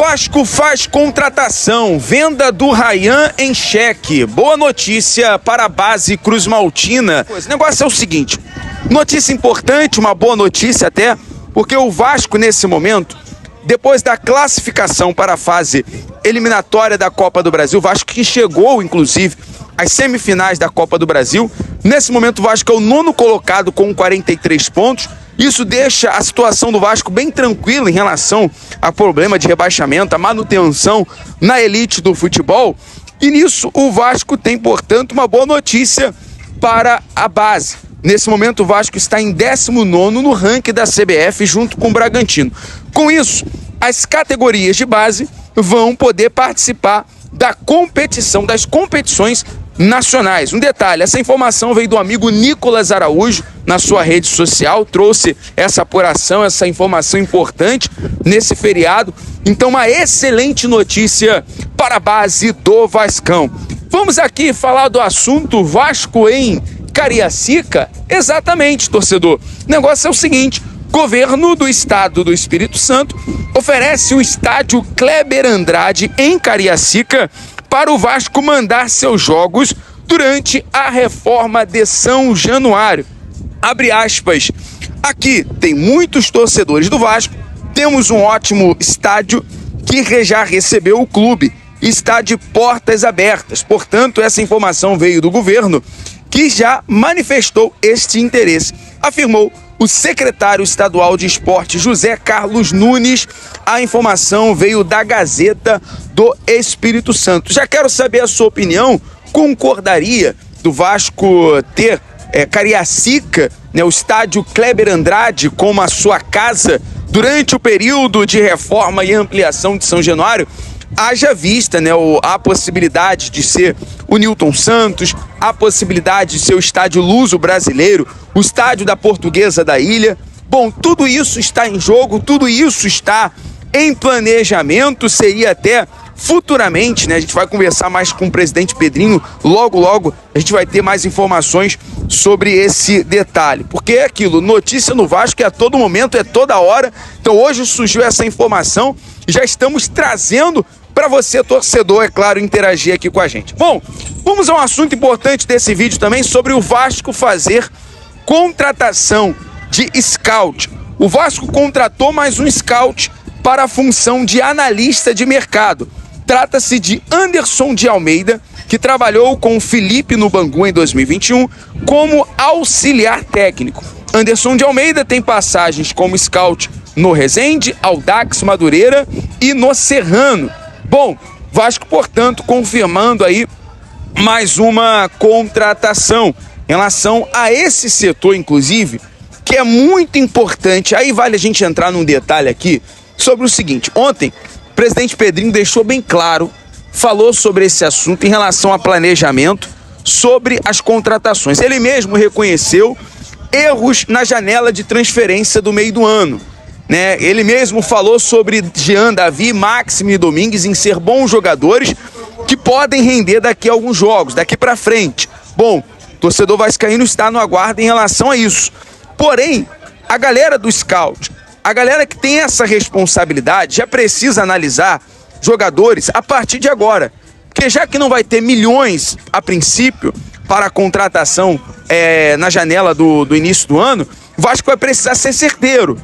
Vasco faz contratação, venda do Ryan em xeque. Boa notícia para a base Cruz Maltina. O negócio é o seguinte, notícia importante, uma boa notícia até, porque o Vasco nesse momento, depois da classificação para a fase eliminatória da Copa do Brasil, o Vasco que chegou inclusive às semifinais da Copa do Brasil, nesse momento o Vasco é o 9º colocado com 43 pontos. Isso deixa a situação do Vasco bem tranquila em relação a problema de rebaixamento, a manutenção na elite do futebol. E nisso o Vasco tem, portanto, uma boa notícia para a base. Nesse momento o Vasco está em 19º no ranking da CBF junto com o Bragantino. Com isso, as categorias de base vão poder participar da competição, das competições nacionais. Um detalhe, essa informação veio do amigo Nicolas Araújo na sua rede social, trouxe essa apuração, essa informação importante nesse feriado. Então, uma excelente notícia para a base do Vascão. Vamos aqui falar do assunto Vasco em Cariacica? Exatamente, torcedor. O negócio é o seguinte, governo do estado do Espírito Santo oferece o estádio Kleber Andrade em Cariacica para o Vasco mandar seus jogos durante a reforma de São Januário. Abre aspas, aqui tem muitos torcedores do Vasco, temos um ótimo estádio que já recebeu o clube, está de portas abertas. Portanto, essa informação veio do governo que já manifestou este interesse, afirmou o secretário estadual de esporte José Carlos Nunes. A informação veio da Gazeta do Espírito Santo. Já quero saber a sua opinião. Concordaria do Vasco ter Cariacica, né, o estádio Kleber Andrade como a sua casa durante o período de reforma e ampliação de São Januário? Haja vista, né, a possibilidade de ser o Nilton Santos, a possibilidade de ser o estádio Luso Brasileiro, o estádio da Portuguesa da Ilha. Bom, tudo isso está em jogo, tudo isso está em planejamento, seria até futuramente, né? A gente vai conversar mais com o presidente Pedrinho, logo a gente vai ter mais informações sobre esse detalhe, porque é aquilo, notícia no Vasco é a todo momento, é toda hora. Então hoje surgiu essa informação e já estamos trazendo para você, torcedor, é claro, interagir aqui com a gente. Bom, vamos a um assunto importante desse vídeo também, sobre o Vasco fazer contratação de scout. O Vasco contratou mais um scout para a função de analista de mercado. Trata-se de Anderson de Almeida, que trabalhou com o Felipe no Bangu em 2021 como auxiliar técnico. Anderson de Almeida tem passagens como scout no Resende, Audax Madureira e no Serrano. Bom, Vasco, portanto, confirmando aí mais uma contratação em relação a esse setor, inclusive, que é muito importante. Aí vale a gente entrar num detalhe aqui sobre o seguinte. Ontem, o presidente Pedrinho deixou bem claro, falou sobre esse assunto em relação a planejamento, sobre as contratações. Ele mesmo reconheceu erros na janela de transferência do meio do ano, né? Ele mesmo falou sobre Jean, Davi, Máximo e Domingues em ser bons jogadores que podem render daqui a alguns jogos, daqui para frente. Bom, o torcedor vascaíno está no aguardo em relação a isso. Porém, a galera do scout, a galera que tem essa responsabilidade, já precisa analisar jogadores a partir de agora. Porque já que não vai ter milhões, a princípio, para a contratação na janela do início do ano, o Vasco vai precisar ser certeiro.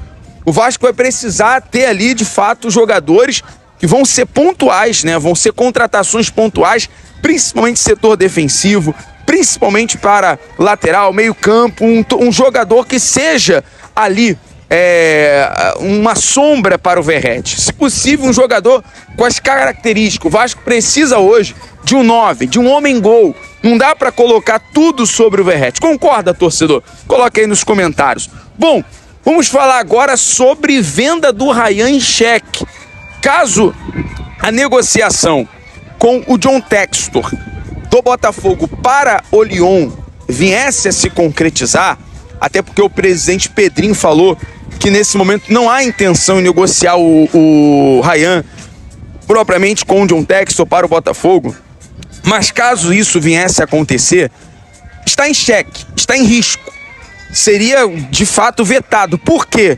O Vasco vai precisar ter ali, de fato, jogadores que vão ser pontuais, né? Vão ser contratações pontuais, principalmente setor defensivo, principalmente para lateral, meio campo, um jogador que seja ali uma sombra para o Verratti. Se possível, um jogador com as características. O Vasco precisa hoje de um 9, de um homem-gol. Não dá para colocar tudo sobre o Verratti. Concorda, torcedor? Coloca aí nos comentários. Bom, vamos falar agora sobre venda do Ryan em xeque. Caso a negociação com o John Textor do Botafogo para o Lyon viesse a se concretizar, até porque o presidente Pedrinho falou que nesse momento não há intenção de negociar o Ryan propriamente com o John Textor para o Botafogo, mas caso isso viesse a acontecer, está em xeque, está em risco, seria de fato vetado. Por quê?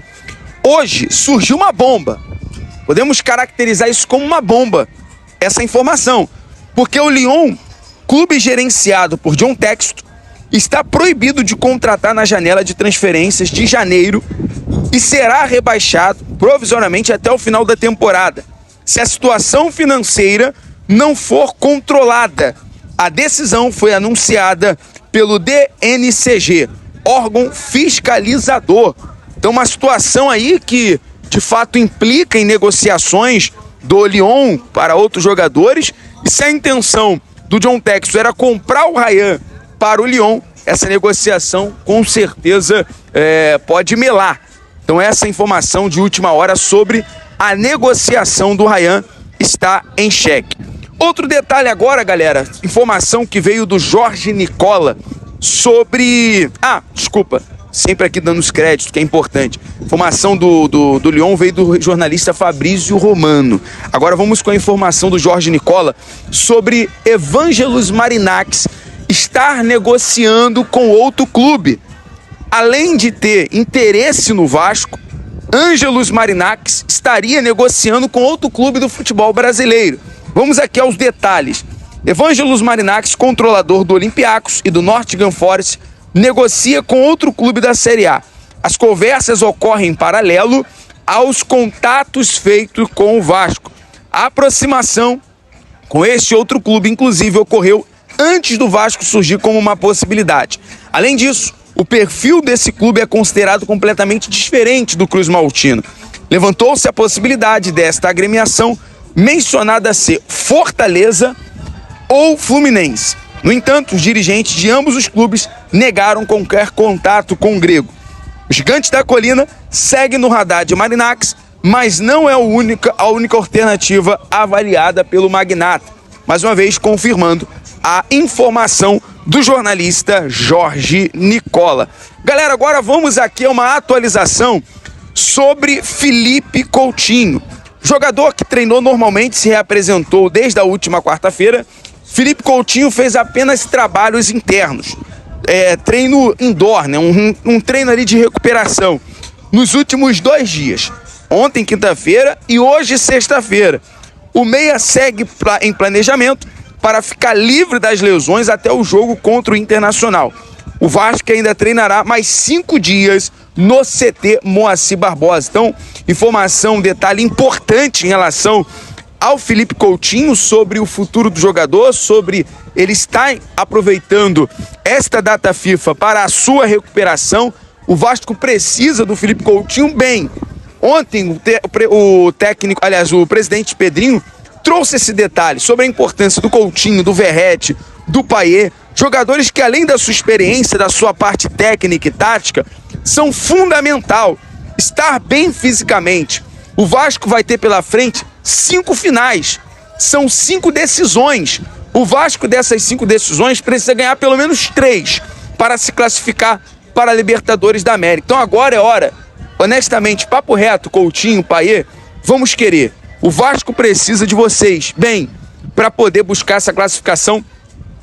Hoje surgiu uma bomba. Podemos caracterizar isso como uma bomba, essa informação. Porque o Lyon, clube gerenciado por John Textor, está proibido de contratar na janela de transferências de janeiro e será rebaixado provisoriamente até o final da temporada, se a situação financeira não for controlada. A decisão foi anunciada pelo DNCG, órgão fiscalizador. Então, uma situação aí que, de fato, implica em negociações do Lyon para outros jogadores. E se a intenção do John Textor era comprar o Ryan para o Lyon, essa negociação com certeza pode melar. Então, essa informação de última hora sobre a negociação do Ryan está em xeque. Outro detalhe agora, galera, informação que veio do Jorge Nicola sobre... sempre aqui dando os créditos, que é importante. Informação do Lyon veio do jornalista Fabrício Romano. Agora vamos com a informação do Jorge Nicola sobre Evangelos Marinax estar negociando com outro clube. Além de ter interesse no Vasco, Ângelos Marinax estaria negociando com outro clube do futebol brasileiro. Vamos aqui aos detalhes. Evangelos Marinax, controlador do Olympiacos e do Nottingham Forest, negocia com outro clube da Série A. As conversas ocorrem em paralelo aos contatos feitos com o Vasco. A aproximação com este outro clube, inclusive, ocorreu antes do Vasco surgir como uma possibilidade. Além disso, o perfil desse clube é considerado completamente diferente do Cruz Maltino. Levantou-se a possibilidade desta agremiação mencionada ser Fortaleza ou Fluminense. No entanto, os dirigentes de ambos os clubes negaram qualquer contato com o grego. O Gigante da Colina segue no radar de Marinax, mas não é a única alternativa avaliada pelo magnata. Mais uma vez, confirmando a informação do jornalista Jorge Nicola. Galera, agora vamos aqui a uma atualização sobre Felipe Coutinho. Jogador que treinou normalmente, se reapresentou desde a última quarta-feira. Felipe Coutinho fez apenas trabalhos internos, treino indoor, né? um treino ali de recuperação, nos últimos 2 dias, ontem quinta-feira e hoje sexta-feira. O meia segue em planejamento para ficar livre das lesões até o jogo contra o Internacional. O Vasco ainda treinará mais 5 dias no CT Moacir Barbosa. Então, informação, detalhe importante em relação ao Felipe Coutinho sobre o futuro do jogador, sobre ele estar aproveitando esta data FIFA para a sua recuperação. O Vasco precisa do Felipe Coutinho bem. Ontem o presidente Pedrinho trouxe esse detalhe sobre a importância do Coutinho, do Verratti, do Payet, jogadores que além da sua experiência, da sua parte técnica e tática, são fundamental estar bem fisicamente. O Vasco vai ter pela frente 5 finais, são 5 decisões. O Vasco dessas 5 decisões precisa ganhar pelo menos 3 para se classificar para a Libertadores da América. Então agora é hora, honestamente, papo reto, Coutinho, Payet, vamos querer. O Vasco precisa de vocês, bem, para poder buscar essa classificação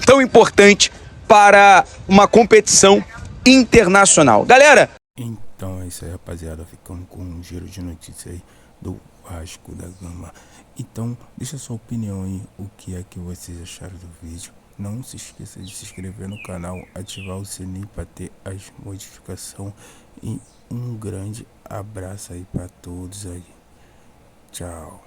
tão importante para uma competição internacional. Galera! Então é isso aí, rapaziada. Ficando com um giro de notícias aí do Vasco da Gama. Então, deixa sua opinião aí, o que é que vocês acharam do vídeo. Não se esqueça de se inscrever no canal, ativar o sininho para ter as notificações. E um grande abraço aí para todos aí. Tchau.